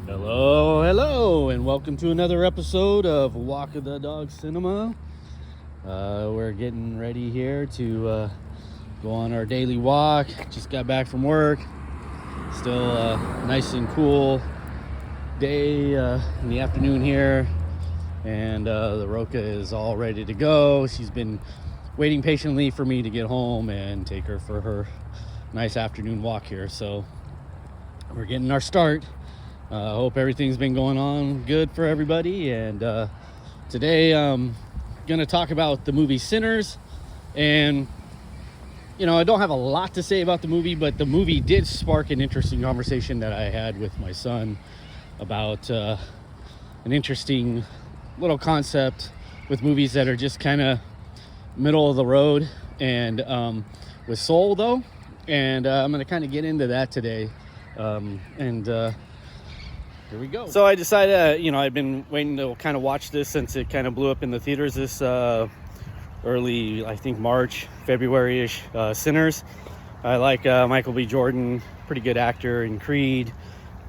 Hello, and welcome to another episode of Walk of the Dog Cinema. We're getting ready here to go on our daily walk. Just got back from work. Still nice and cool day in the afternoon here. And the Roca is all ready to go. She's been waiting patiently for me to get home and take her for her nice afternoon walk here. So we're getting our start. I hope everything's been going on good for everybody. And today I'm going to talk about the movie Sinners. And, you know, I don't have a lot to say about the movie, but the movie did spark an interesting conversation that I had with my son about an interesting little concept with movies that are just kind of middle of the road and with soul, though. And I'm going to kind of get into that today. Here we go. So I decided, I've been waiting to kind of watch this since it kind of blew up in the theaters this early, I think March, February-ish, Sinners. I like Michael B. Jordan, pretty good actor in Creed.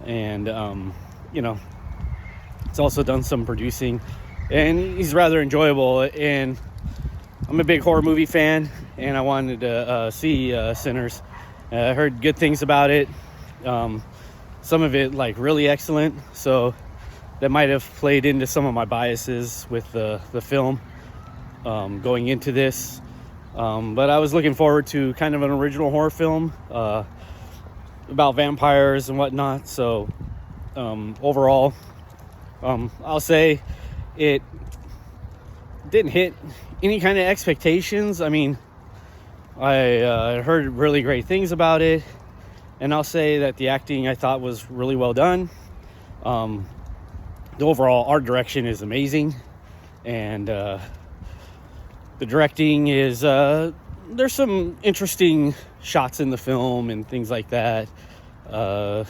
And, it's also done some producing. And he's rather enjoyable. And I'm a big horror movie fan. And I wanted to see Sinners. I heard good things about it. Some of it like really excellent, so that might have played into some of my biases with the film going into this, but I was looking forward to kind of an original horror film about vampires and whatnot. So overall, I'll say it didn't hit any kind of expectations. I mean, I heard really great things about it. And I'll say that the acting I thought was really well done. The overall art direction is amazing. And the directing is, there's some interesting shots in the film and things like that. On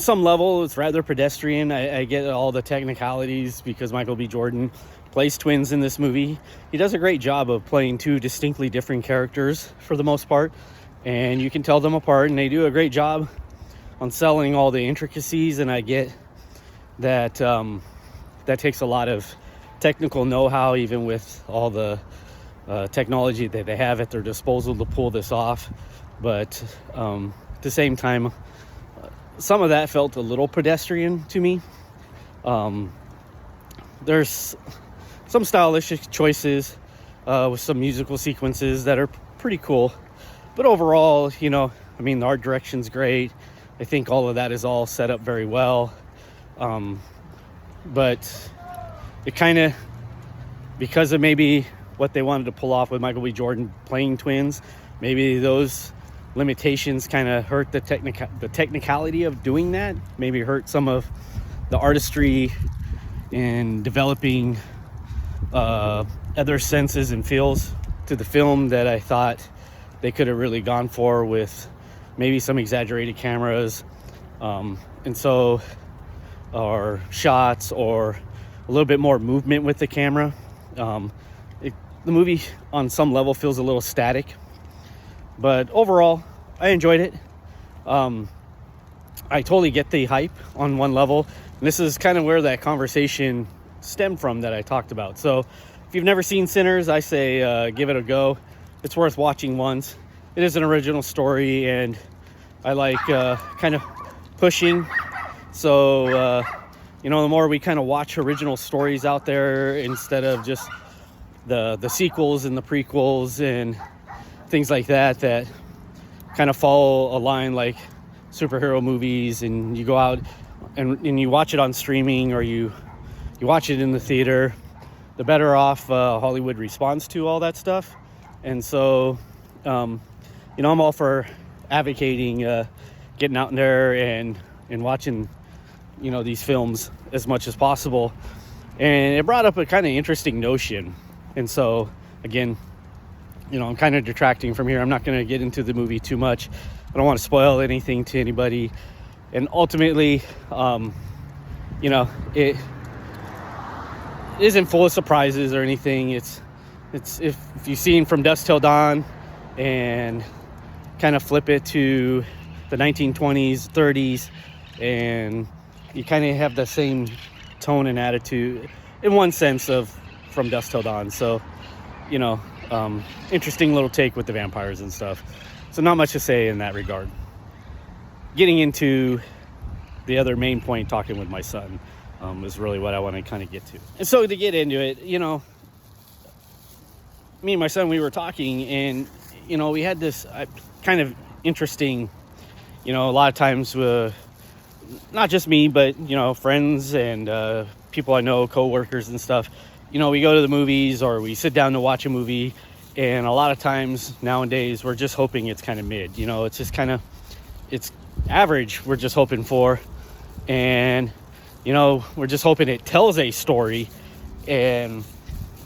some level, it's rather pedestrian. I get all the technicalities because Michael B. Jordan plays twins in this movie. He does a great job of playing two distinctly different characters for the most part, and you can tell them apart, and they do a great job on selling all the intricacies. And I get that that takes a lot of technical know-how, even with all the technology that they have at their disposal to pull this off. But at the same time, some of that felt a little pedestrian to me. There's some stylistic choices with some musical sequences that are pretty cool. But overall, the art direction's great. I think all of that is all set up very well. But it kind of, because of maybe what they wanted to pull off with Michael B. Jordan playing twins, maybe those limitations kind of hurt the technicality of doing that. Maybe hurt some of the artistry in developing other senses and feels to the film that I thought they could have really gone for with maybe some exaggerated cameras or shots or a little bit more movement with the camera. The movie on some level feels a little static, but overall I enjoyed it. I totally get the hype on one level. And this is kind of where that conversation stemmed from that I talked about. So if you've never seen Sinners, I say give it a go. It's worth watching once. It is an original story, and I like kind of pushing. So the more we kind of watch original stories out there instead of just the sequels and the prequels and things like that kind of follow a line like superhero movies, and you go out and you watch it on streaming or you watch it in the theater, the better off Hollywood responds to all that stuff. And so, I'm all for advocating getting out there and watching, these films as much as possible. And it brought up a kind of interesting notion. And so, again, I'm kind of detracting from here. I'm not going to get into the movie too much. I don't want to spoil anything to anybody. And ultimately, it isn't full of surprises or anything. It's if you've seen From Dusk Till Dawn and kind of flip it to the 1920s, 30s, and you kind of have the same tone and attitude in one sense of From Dusk Till Dawn. So, you know, interesting little take with the vampires and stuff. So not much to say in that regard. Getting into the other main point, talking with my son, is really what I want to kind of get to. And so to get into it, you know, me and my son, we were talking, and, you know, we had this kind of interesting, you know, a lot of times, not just me, but, you know, friends and people I know, co-workers and stuff, you know, we go to the movies or we sit down to watch a movie, and a lot of times nowadays we're just hoping it's kind of mid, you know, it's just kind of, it's average, we're just hoping for, and, you know, we're just hoping it tells a story. And,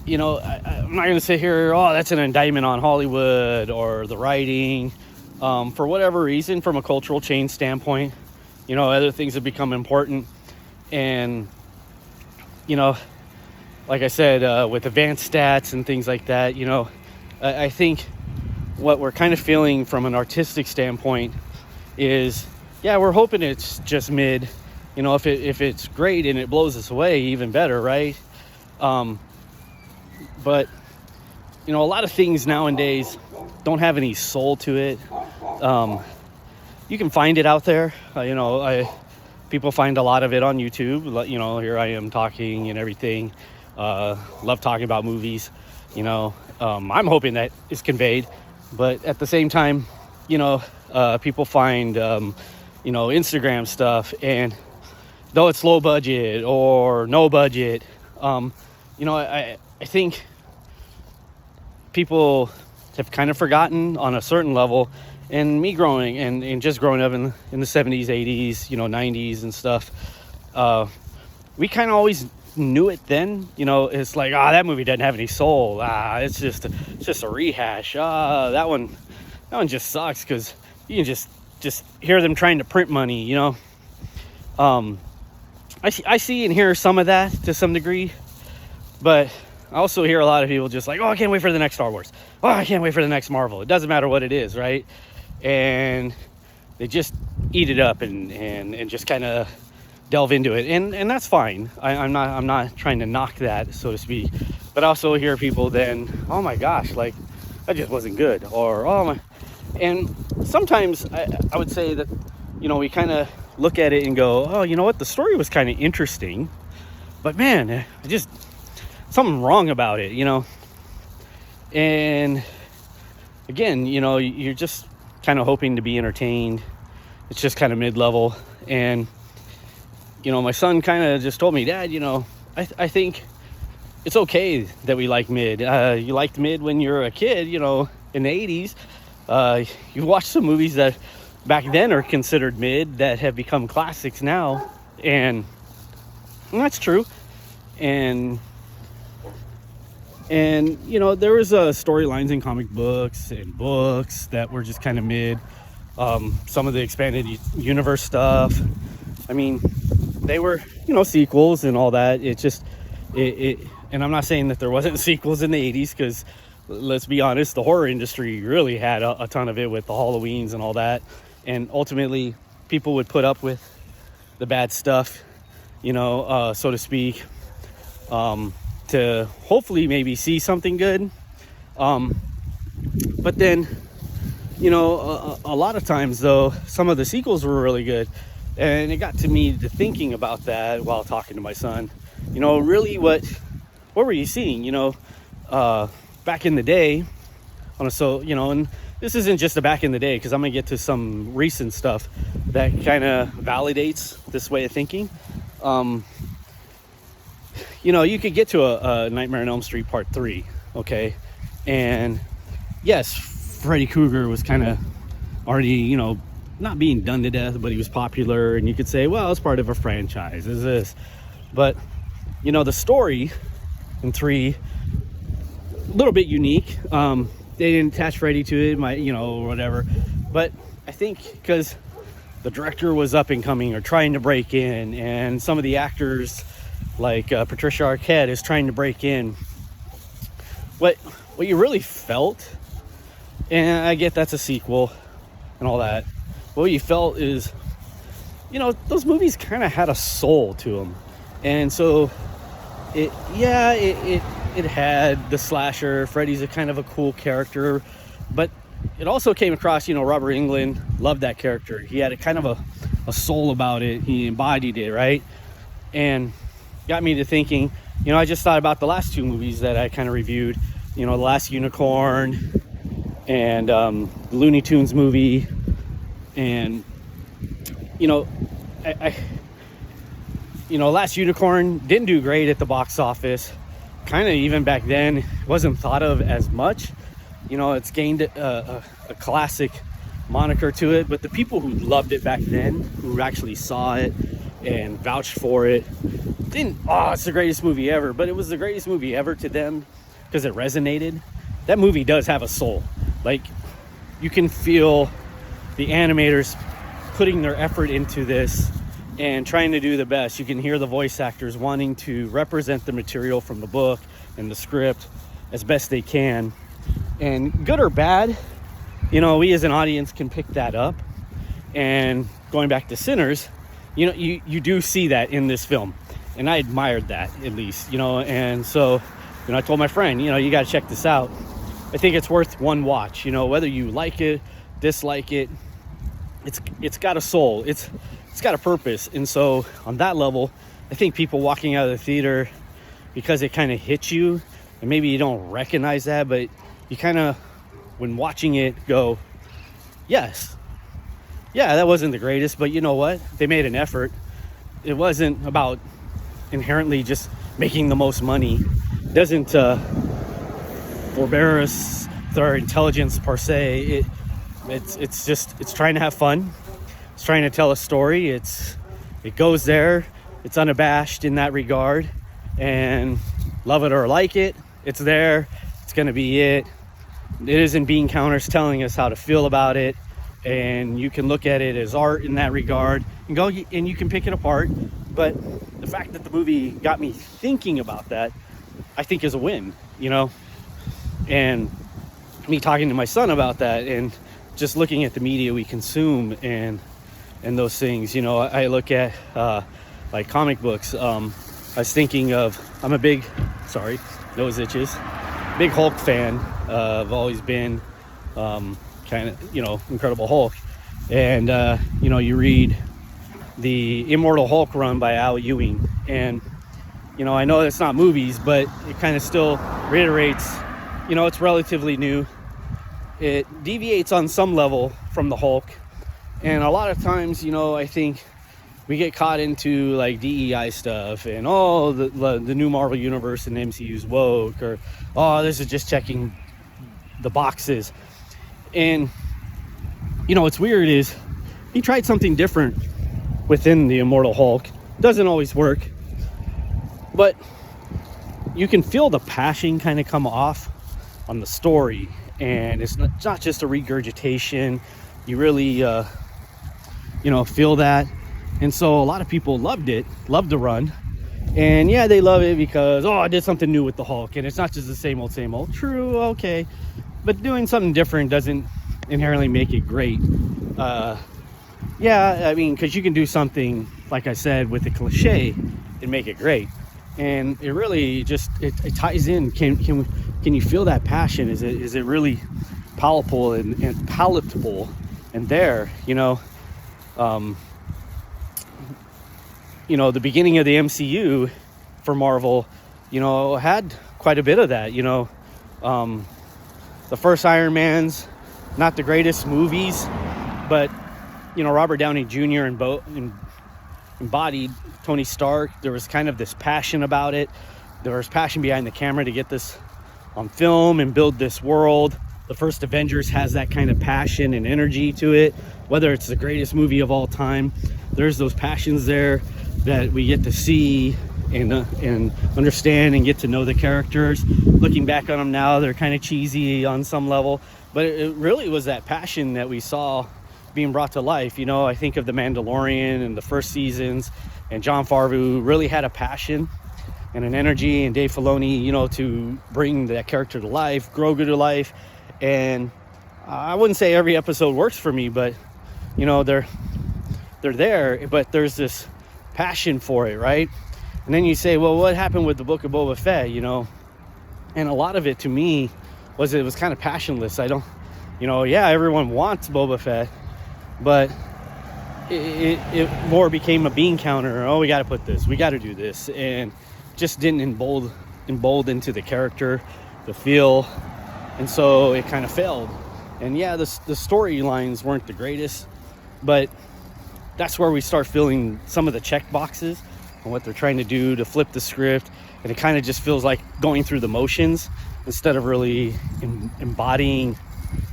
you know, I'm not going to sit here, oh, that's an indictment on Hollywood or the writing. For whatever reason, from a cultural change standpoint, you know, other things have become important. And, you know, like I said, with advanced stats and things like that, you know, I think what we're kind of feeling from an artistic standpoint is, yeah, we're hoping it's just mid. You know, if it's great and it blows us away, even better, right? But, you know, a lot of things nowadays don't have any soul to it. You can find it out there. You know, people find a lot of it on YouTube. You know, here I am talking and everything. Love talking about movies. You know, I'm hoping that is conveyed. But at the same time, you know, people find, you know, Instagram stuff, and though it's low budget or no budget, you know, I think people have kind of forgotten on a certain level. And me growing and just growing up in the 70s, 80s, you know, 90s and stuff, we kind of always knew it then. You know, it's like, that movie doesn't have any soul. It's just a rehash. That one just sucks, because you can just hear them trying to print money, you know. I see and hear some of that to some degree, but I also hear a lot of people just like, I can't wait for the next Star Wars. I can't wait for the next Marvel. It doesn't matter what it is, right? And they just eat it up and just kind of delve into it, and that's fine. I'm not trying to knock that, so to speak, but I also hear people then, oh my gosh, like, that just wasn't good, or oh my. And sometimes I would say that, you know, we kind of look at it and go, you know what, the story was kind of interesting, but man, just something wrong about it, you know. And again, you know, you're just kind of hoping to be entertained. It's just kind of mid-level. And, you know, my son kind of just told me, Dad, you know, I think it's okay that we like mid. You liked mid when you were a kid, you know, in the 80s. You watched some movies that back then are considered mid that have become classics now. And that's true. And you know, there was storylines in comic books and books that were just kind of mid. Some of the expanded universe stuff, I mean, they were, you know, sequels and all that. It just, and I'm not saying that there wasn't sequels in the 80s, because let's be honest, the horror industry really had a ton of it with the Halloweens and all that. And ultimately, people would put up with the bad stuff, you know, so to speak, to hopefully maybe see something good. But then, you know, a lot of times, though, some of the sequels were really good. And it got to me to thinking about that while talking to my son. You know, really, what were you seeing? You know, back in the day, you know, and this isn't just a back in the day, because I'm going to get to some recent stuff that kind of validates this way of thinking. You know, you could get to a Nightmare on Elm Street Part 3, okay? And yes, Freddy Krueger was kind of already, you know, not being done to death, but he was popular, and you could say, well, it's part of a franchise, is this? But, you know, the story in 3, a little bit unique. They didn't attach Freddy to it, you know, or whatever. But I think because the director was up and coming or trying to break in, and some of the actors, like Patricia Arquette, is trying to break in, what you really felt, and I get that's a sequel and all that, what you felt is, those movies kind of had a soul to them. And so it had the slasher. Freddy's a kind of a cool character, but it also came across, Robert Englund loved that character. He had a kind of a soul about it. He embodied it, right? And got me to thinking, I just thought about the last two movies that I kind of reviewed, The Last Unicorn and the Looney Tunes movie. And, Last Unicorn didn't do great at the box office. Kind of even back then wasn't thought of as much. It's gained a classic moniker to it, but the people who loved it back then, who actually saw it and vouched for it, it's the greatest movie ever. But it was the greatest movie ever to them because it resonated. That movie does have a soul. Like, you can feel the animators putting their effort into this and trying to do the best. You can hear the voice actors wanting to represent the material from the book and the script as best they can. And good or bad, we as an audience can pick that up. And going back to Sinners, you do see that in this film. And I admired that, at least, and so, I told my friend, you got to check this out. I think it's worth one watch, whether you like it, dislike it, it's got a soul, it's got a purpose. And so on that level, I think people walking out of the theater, because it kind of hits you, and maybe you don't recognize that, but you kind of, when watching it, go, yes, yeah, that wasn't the greatest, but you know what? They made an effort. It wasn't about inherently just making the most money. It doesn't forbear us their intelligence per se. It's trying to have fun. It's trying to tell a story. It goes there. It's unabashed in that regard. And love it or like it, it's there. It's going to be it. It isn't bean counters telling us how to feel about it. And you can look at it as art in that regard and go, and you can pick it apart. But the fact that the movie got me thinking about that, I think is a win, and me talking to my son about that and just looking at the media we consume and those things, I look at like comic books. I was thinking of, I'm a big, sorry, nose itches, big Hulk fan. I've always been kind of, Incredible Hulk. And, you read the Immortal Hulk run by Al Ewing. And, I know it's not movies, but it kind of still reiterates, it's relatively new. It deviates on some level from the Hulk. And a lot of times, I think we get caught into like DEI stuff and, the new Marvel Universe and MCU's woke, or, this is just checking the boxes. And, what's weird is he tried something different within the Immortal Hulk. Doesn't always work, but you can feel the passion kind of come off on the story, and it's not just a regurgitation. You really, feel that. And so a lot of people loved the run. And yeah, they love it because, I did something new with the Hulk, and it's not just the same old. True, okay. But doing something different doesn't inherently make it great. Because you can do something, like I said, with a cliche and make it great. And it really just, it ties in. Can you feel that passion? Is it really palatable and palatable and there, the beginning of the MCU for Marvel, had quite a bit of that, the first Iron Man's not the greatest movies, but, Robert Downey Jr. embodied Tony Stark. There was kind of this passion about it. There was passion behind the camera to get this on film and build this world. The first Avengers has that kind of passion and energy to it. Whether it's the greatest movie of all time, there's those passions there that we get to see and understand and get to know the characters. Looking back on them now, they're kind of cheesy on some level, but it really was that passion that we saw being brought to life. I think of The Mandalorian and the first seasons, and Jon Favreau really had a passion and an energy, and Dave Filoni, to bring that character to life, Grogu to life. And I wouldn't say every episode works for me, but you know, they're there, but there's this passion for it, right? And then you say, well, what happened with the Book of Boba Fett, you know? And a lot of it to me was, it was kind of passionless. I don't, you know, yeah, everyone wants Boba Fett, but it more became a bean counter. Oh, we got to put this, we got to do this, and just didn't embolden to the character, the feel, and so it kind of failed. And yeah, the storylines weren't the greatest, but that's where we start filling some of the check boxes and what they're trying to do to flip the script, and it kind of just feels like going through the motions instead of really embodying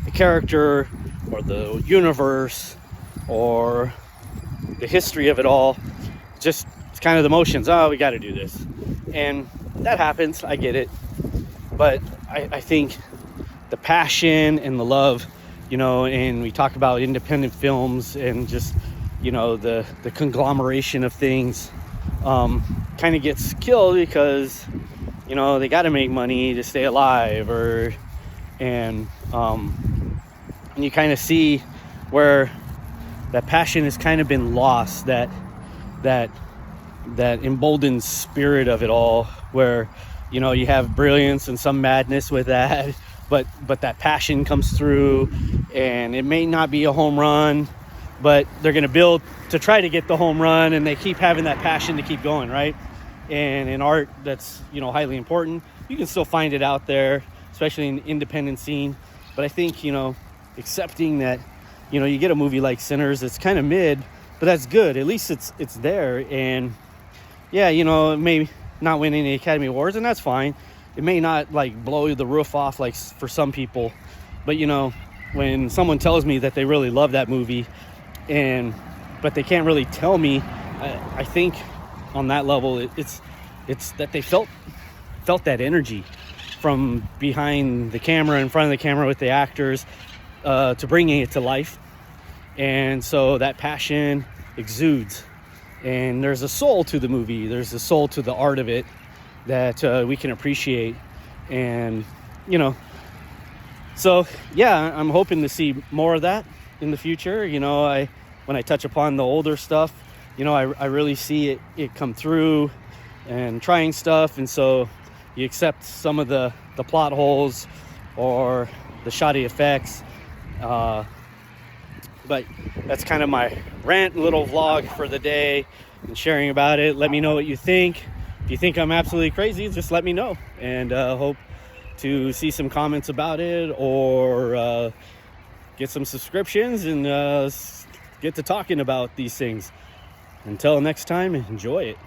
the character or the universe or the history of it all. Just, it's kind of the motions. Oh, we got to do this, and that happens. I get it, but I think the passion and the love, you know, and we talk about independent films and just, you know, the conglomeration of things kind of gets killed because, you know, they got to make money to stay alive, and you kind of see where that passion has kind of been lost, that emboldened spirit of it all, where, you know, you have brilliance and some madness with that, but that passion comes through, and it may not be a home run, but they're going to build to try to get the home run, and they keep having that passion to keep going, right? And in art, that's, you know, highly important. You can still find it out there, especially in the independent scene. But I think, you know, accepting that, you know, you get a movie like Sinners, it's kind of mid, but that's good. At least it's there. And yeah, you know, it may not win any Academy Awards, and that's fine. It may not like blow the roof off like for some people, but you know, when someone tells me that they really love that movie, but they can't really tell me, I think on that level, it's that they felt that energy from behind the camera, in front of the camera with the actors, to bringing it to life. And so that passion exudes, and there's a soul to the movie, there's a soul to the art of it that we can appreciate. And you know, so yeah, I'm hoping to see more of that in the future. You know, when I touch upon the older stuff, you know, I really see it come through and trying stuff. And so you accept some of the plot holes or the shoddy effects. But that's kind of my rant, little vlog for the day and sharing about it. Let me know what you think. If you think I'm absolutely crazy, just let me know. And hope to see some comments about it, or get some subscriptions and get to talking about these things. Until next time, enjoy it.